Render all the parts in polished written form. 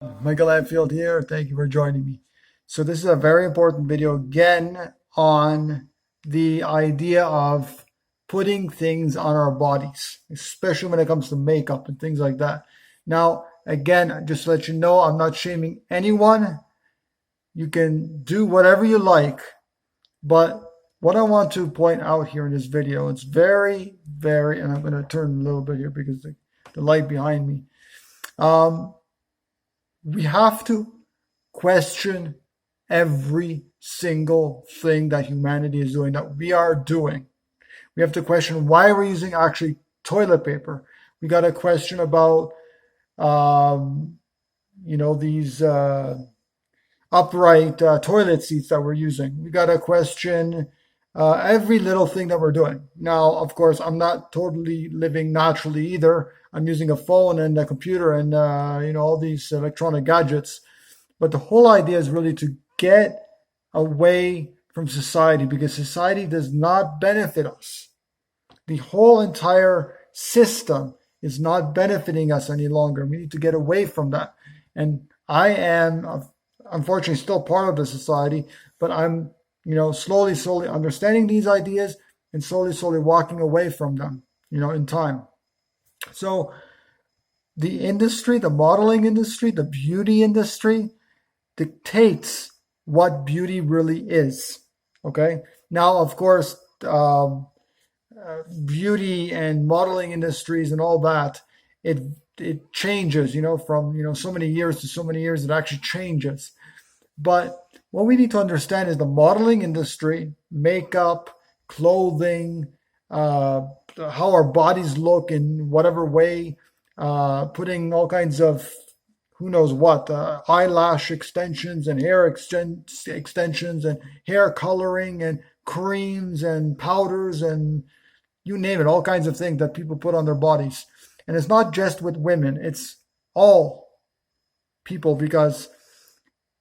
Michael Adfield here. Thank you for joining me. So this is a very important video again on the idea of putting things on our bodies, especially when it comes to makeup and things like that. Now, again, just to let you know, I'm not shaming anyone. You can do whatever you like, but what I want to point out here in this video, it's and I'm going to turn a little bit here because the light behind me. We have to question every single thing that humanity is doing, that we are doing. We have to question why we're using actually toilet paper. We got to question about, these upright toilet seats that we're using. We got to question every little thing that we're doing. Now, of course, I'm not totally living naturally either. I'm using a phone and a computer and all these electronic gadgets. But the whole idea is really to get away from society because society does not benefit us. The whole entire system is not benefiting us any longer. We need to get away from that. And I am, unfortunately, still part of the society, but I'm, slowly understanding these ideas and slowly walking away from them, in time. So the industry, the modeling industry, the beauty industry dictates what beauty really is. Okay. Now, of course, beauty and modeling industries and all that, it changes, from so many years to so many years. It actually changes. But what we need to understand is the modeling industry, makeup, clothing, how our bodies look in whatever way, putting all kinds of who knows what, eyelash extensions and hair extensions and hair coloring and creams and powders and you name it, all kinds of things that people put on their bodies. And it's not just with women, it's all people because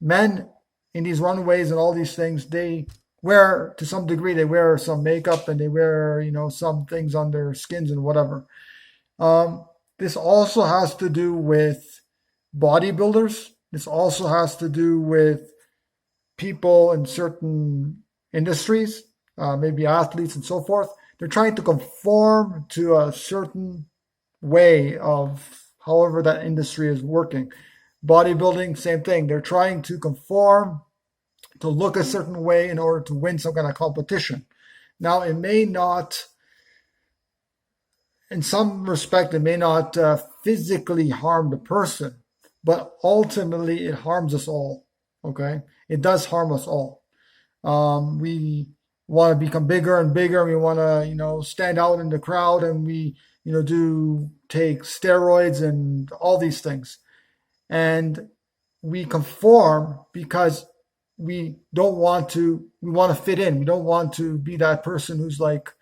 men in these runways and all these things, they wear, to some degree, they wear some makeup and they wear, some things on their skins and whatever. This also has to do with bodybuilders. This also has to do with people in certain industries, maybe athletes and so forth. They're trying to conform to a certain way of however that industry is working. Bodybuilding, same thing. They're trying to conform to look a certain way in order to win some kind of competition. Now, it may not, in some respect, it may not physically harm the person, but ultimately it harms us all. Okay, it does harm us all. We want to become bigger and bigger. We want to, stand out in the crowd, and we, do take steroids and all these things. And we conform because we don't want to, we want to fit in. We don't want to be that person who's like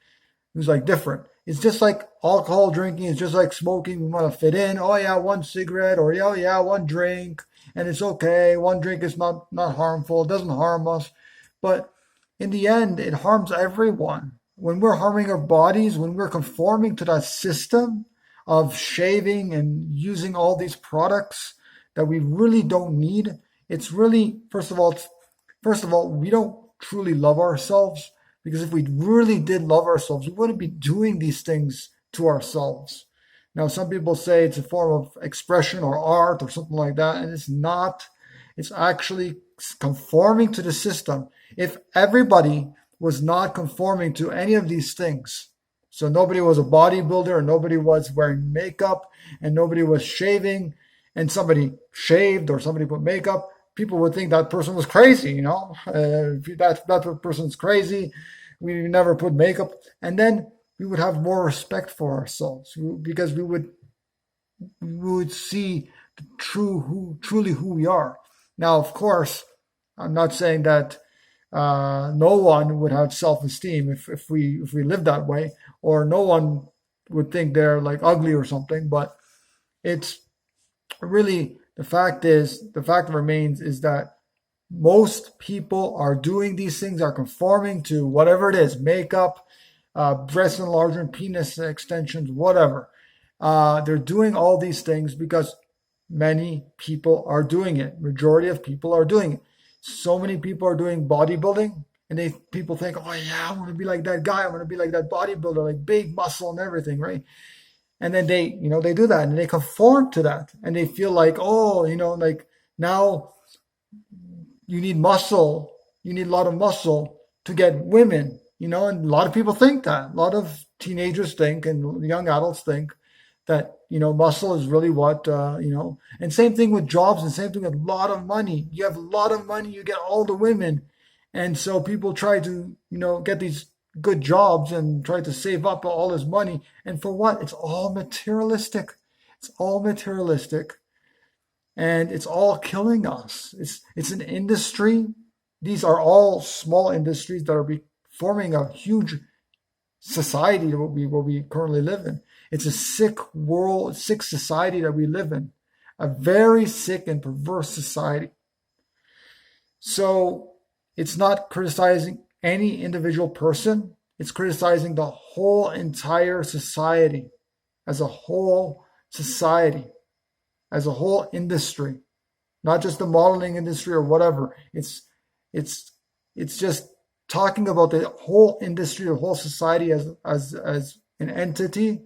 different. It's just like alcohol drinking. It's just like smoking. We want to fit in. Oh yeah, one cigarette, or oh yeah, one drink, and it's okay. One drink is not harmful. It doesn't harm us, but in the end, it harms everyone. When we're harming our bodies, when we're conforming to that system of shaving and using all these products that we really don't need, it's really, first of all, we don't truly love ourselves. Because if we really did love ourselves, we wouldn't be doing these things to ourselves. Now, some people say it's a form of expression or art or something like that, and it's not. It's actually conforming to the system. If everybody was not conforming to any of these things, so nobody was a bodybuilder, and nobody was wearing makeup, and nobody was shaving, and somebody shaved or somebody put makeup, people would think that person was crazy, that person's crazy. We never put makeup, and then we would have more respect for ourselves because we would see truly who we are. Now, of course, I'm not saying that no one would have self-esteem if we lived that way, or no one would think they're like ugly or something. But it's really the fact remains is that most people are doing these things, are conforming to whatever it is, makeup, breast enlargement, penis extensions, whatever. They're doing all these things because many people are doing it. Majority of people are doing it. So many people are doing bodybuilding, and people think, oh yeah, I want to be like that guy. I want to be like that bodybuilder, like big muscle and everything, right? And then they do that and they conform to that, and they feel like, oh, like now you need muscle, you need a lot of muscle to get women, and a lot of people think that. A lot of teenagers think and young adults think that, muscle is really what, and same thing with jobs and same thing with a lot of money. You have a lot of money, you get all the women. And so people try to, get these good jobs and try to save up all this money. And for what? It's all materialistic. It's all materialistic and it's all killing us. It's an industry. These are all small industries that are forming a huge society that what we currently live in. It's a sick world, sick society that we live in, a very sick and perverse society. So it's not criticizing any individual person. It's criticizing the whole entire society, as a whole society, as a whole industry, not just the modeling industry or whatever. It's just talking about the whole industry, the whole society as an entity,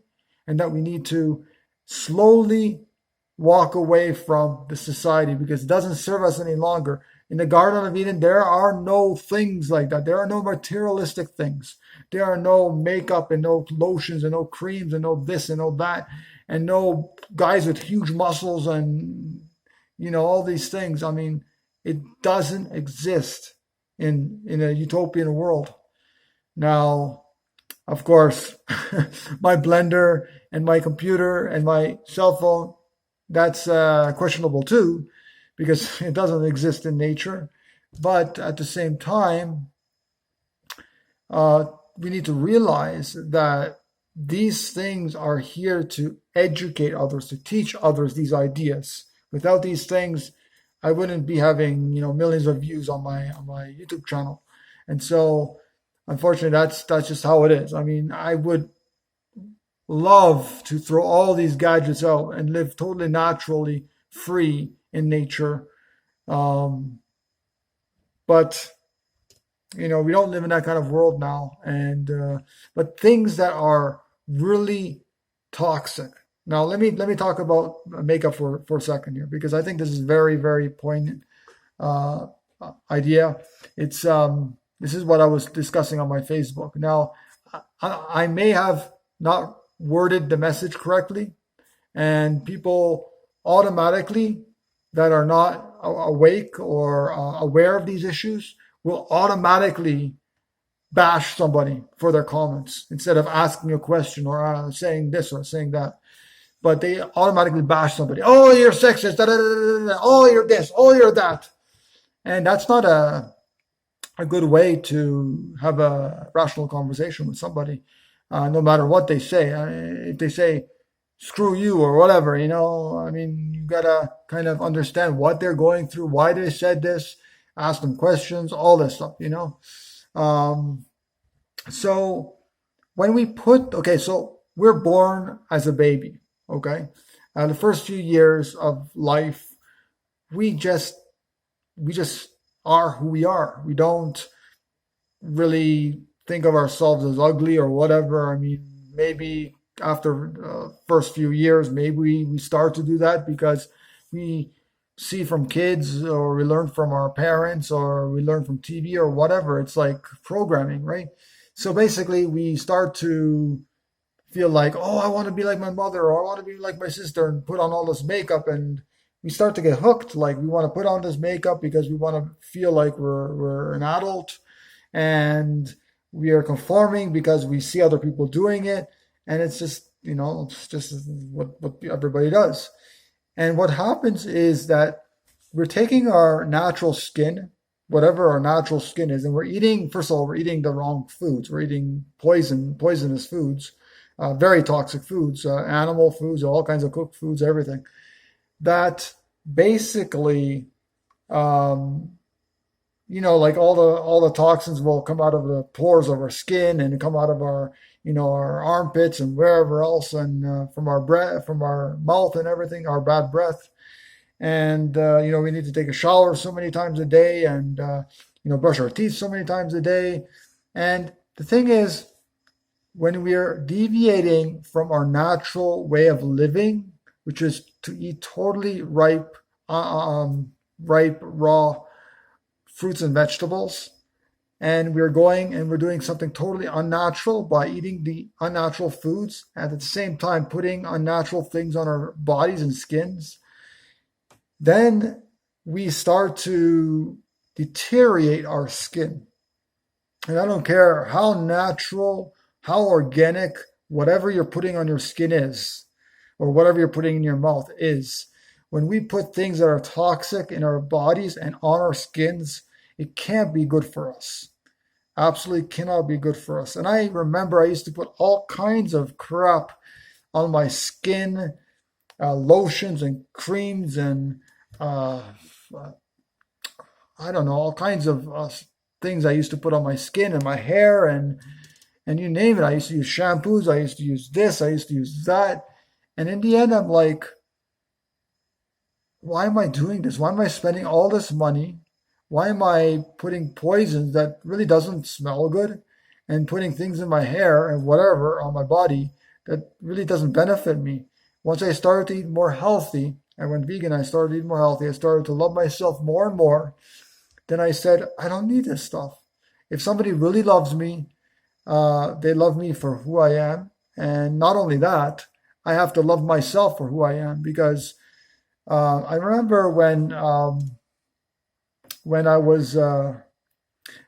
and that we need to slowly walk away from the society because it doesn't serve us any longer. In the Garden of Eden, there are no things like that. There are no materialistic things. There are no makeup and no lotions and no creams and no this and no that and no guys with huge muscles and, all these things. I mean, it doesn't exist in a utopian world. Now, of course, my blender and my computer and my cell phone, that's questionable too, because it doesn't exist in nature. But at the same time, we need to realize that these things are here to educate others, to teach others these ideas. Without these things, I wouldn't be having millions of views on my YouTube channel. And so, unfortunately, that's just how it is. I mean, I would love to throw all these gadgets out and live totally naturally free in nature. But we don't live in that kind of world now. And but things that are really toxic. Now let me talk about makeup for a second here, because I think this is very, very poignant uh, idea. It's this is what I was discussing on my Facebook. Now I may have not worded the message correctly, and people automatically that are not awake or aware of these issues will automatically bash somebody for their comments instead of asking a question or saying this or saying that. But they automatically bash somebody. Oh, you're sexist. Da, da, da, da, da. Oh, you're this. Oh, you're that. And that's not a good way to have a rational conversation with somebody, no matter what they say. If they say, screw you or whatever, I mean, you gotta kind of understand what they're going through, why they said this, ask them questions, all this stuff. So when okay, so we're born as a baby, okay? The first few years of life, we just are who we are. We don't really think of ourselves as ugly or whatever. I mean, maybe after first few years, maybe we start to do that because we see from kids or we learn from our parents or we learn from TV or whatever. It's like programming, right? So basically we start to feel like, oh, I want to be like my mother or I want to be like my sister and put on all this makeup, and we start to get hooked. Like we want to put on this makeup because we want to feel like we're an adult, and we are conforming because we see other people doing it. And it's just, it's just what everybody does. And what happens is that we're taking our natural skin, whatever our natural skin is, and we're eating, first of all, we're eating the wrong foods. We're eating poisonous foods, very toxic foods, animal foods, all kinds of cooked foods, everything. That basically, like all the toxins will come out of the pores of our skin and come out of our, our armpits and wherever else, and from our breath, from our mouth and everything, our bad breath. And we need to take a shower so many times a day, and brush our teeth so many times a day. And the thing is, when we are deviating from our natural way of living, which is to eat totally ripe raw fruits and vegetables, and we're going and we're doing something totally unnatural by eating the unnatural foods, and at the same time putting unnatural things on our bodies and skins, then we start to deteriorate our skin. And I don't care how natural, how organic, whatever you're putting on your skin is, or whatever you're putting in your mouth is. When we put things that are toxic in our bodies and on our skins, it can't be good for us. Absolutely cannot be good for us. And I remember I used to put all kinds of crap on my skin, lotions and creams and uh, I don't know, all kinds of things I used to put on my skin and my hair, and you name it. I used to use shampoos. I used to use this. I used to use that. And in the end, I'm like, why am I doing this? Why am I spending all this money? Why am I putting poisons that really doesn't smell good, and putting things in my hair and whatever on my body that really doesn't benefit me? Once I started to eat more healthy, I went vegan, I started to eat more healthy, I started to love myself more and more. Then I said, I don't need this stuff. If somebody really loves me, they love me for who I am. And not only that, I have to love myself for who I am, because I remember when I was a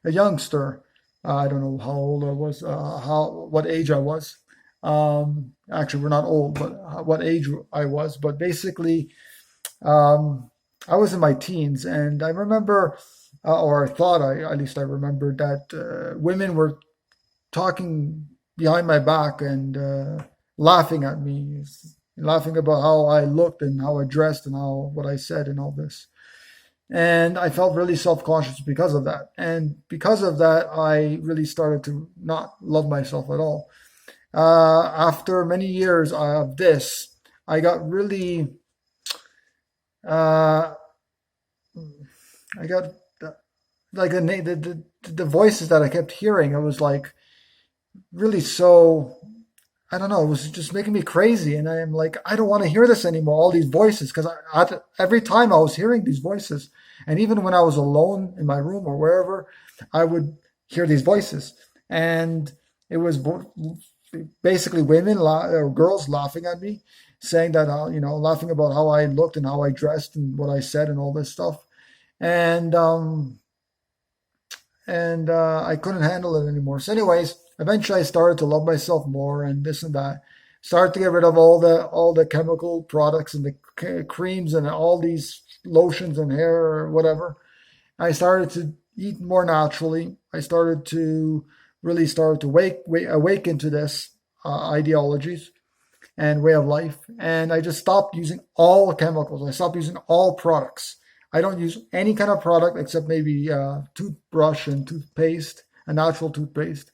youngster. I don't know how old I was, what age I was. Actually, we're not old, but what age I was. But basically, I was in my teens, and I remember, or I thought at least I remembered that women were talking behind my back and laughing at me, laughing about how I looked and how I dressed and how what I said and all this. And I felt really self-conscious because of that. And because of that, I really started to not love myself at all. After many years of this, I got really, uh, I got like the voices that I kept hearing. It was like really so, I don't know, it was just making me crazy. And I am like, I don't want to hear this anymore, all these voices, because every time I was hearing these voices, and even when I was alone in my room or wherever, I would hear these voices. And it was basically women or girls laughing at me, saying that, laughing about how I looked and how I dressed and what I said and all this stuff. And, I couldn't handle it anymore. So, anyways, eventually I started to love myself more and this and that. Started to get rid of all the chemical products and the creams and all these lotions and hair or whatever. I started to eat more naturally. I started to really start to awaken to this ideologies and way of life. And I just stopped using all chemicals. I stopped using all products. I don't use any kind of product except maybe toothbrush and toothpaste, a natural toothpaste.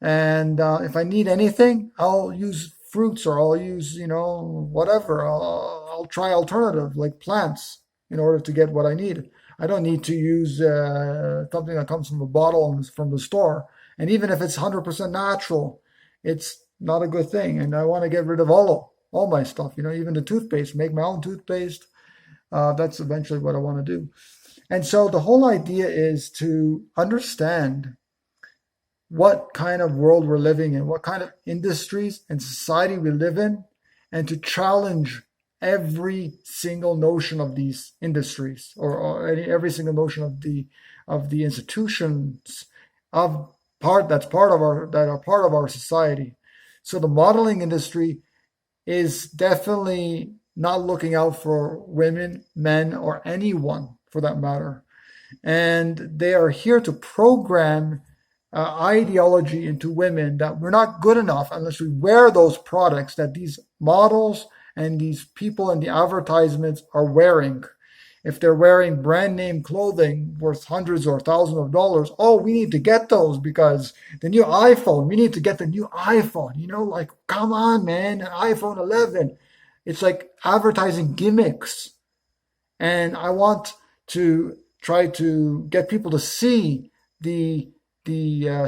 And if I need anything, I'll use fruits, or I'll use, whatever. I'll try alternative like plants in order to get what I need. I don't need to use something that comes from a bottle and from the store. And even if it's 100% natural, it's not a good thing. And I want to get rid of all my stuff, even the toothpaste, make my own toothpaste. That's eventually what I want to do. And so the whole idea is to understand what kind of world we're living in, what kind of industries and society we live in, and to challenge every single notion of these industries, or every single notion of the institutions of that are part of our society. So the modeling industry is definitely not looking out for women, men, or anyone for that matter. And they are here to program ideology into women that we're not good enough unless we wear those products that these models and these people in the advertisements are wearing. if they're wearing brand name clothing worth hundreds or thousands of dollars, oh, we need to get those because the new iPhone, we need to get the new iPhone. Like, come on, man, an iPhone 11. It's like advertising gimmicks. And I want to try to get people to see the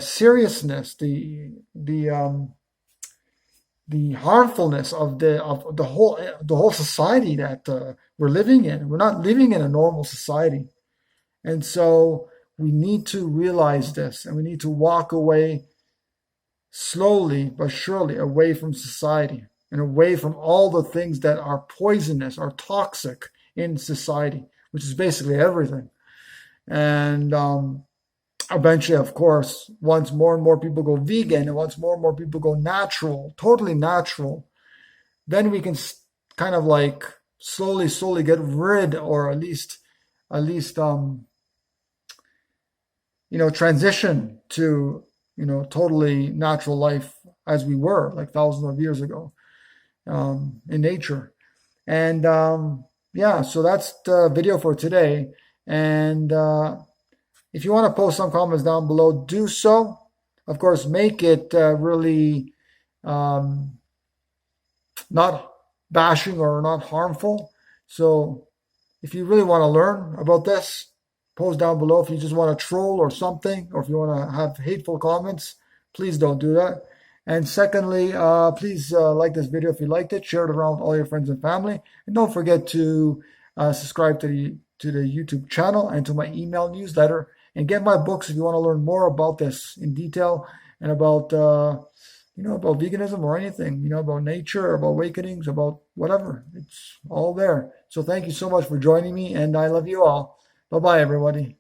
seriousness, the harmfulness of the whole society that we're living in. We're not living in a normal society, and so we need to realize this, and we need to walk away slowly but surely away from society and away from all the things that are poisonous, are toxic in society, which is basically everything. And eventually, of course, once more and more people go vegan and once more and more people go natural, totally natural, then we can kind of like slowly, slowly get rid, or at least, transition to, totally natural life as we were like thousands of years ago, in nature. And yeah, so that's the video for today. And if you want to post some comments down below, do so. Of course, make it really um, not bashing or not harmful. So if you really want to learn about this, post down below. If you just want to troll or something, or if you want to have hateful comments, please don't do that. And secondly, please like this video if you liked it, share it around with all your friends and family, and don't forget to subscribe to the YouTube channel and to my email newsletter, and get my books if you want to learn more about this in detail, and about about veganism or anything, about nature, about awakenings, about whatever. It's all there. So thank you so much for joining me, and I love you all. Bye bye, everybody.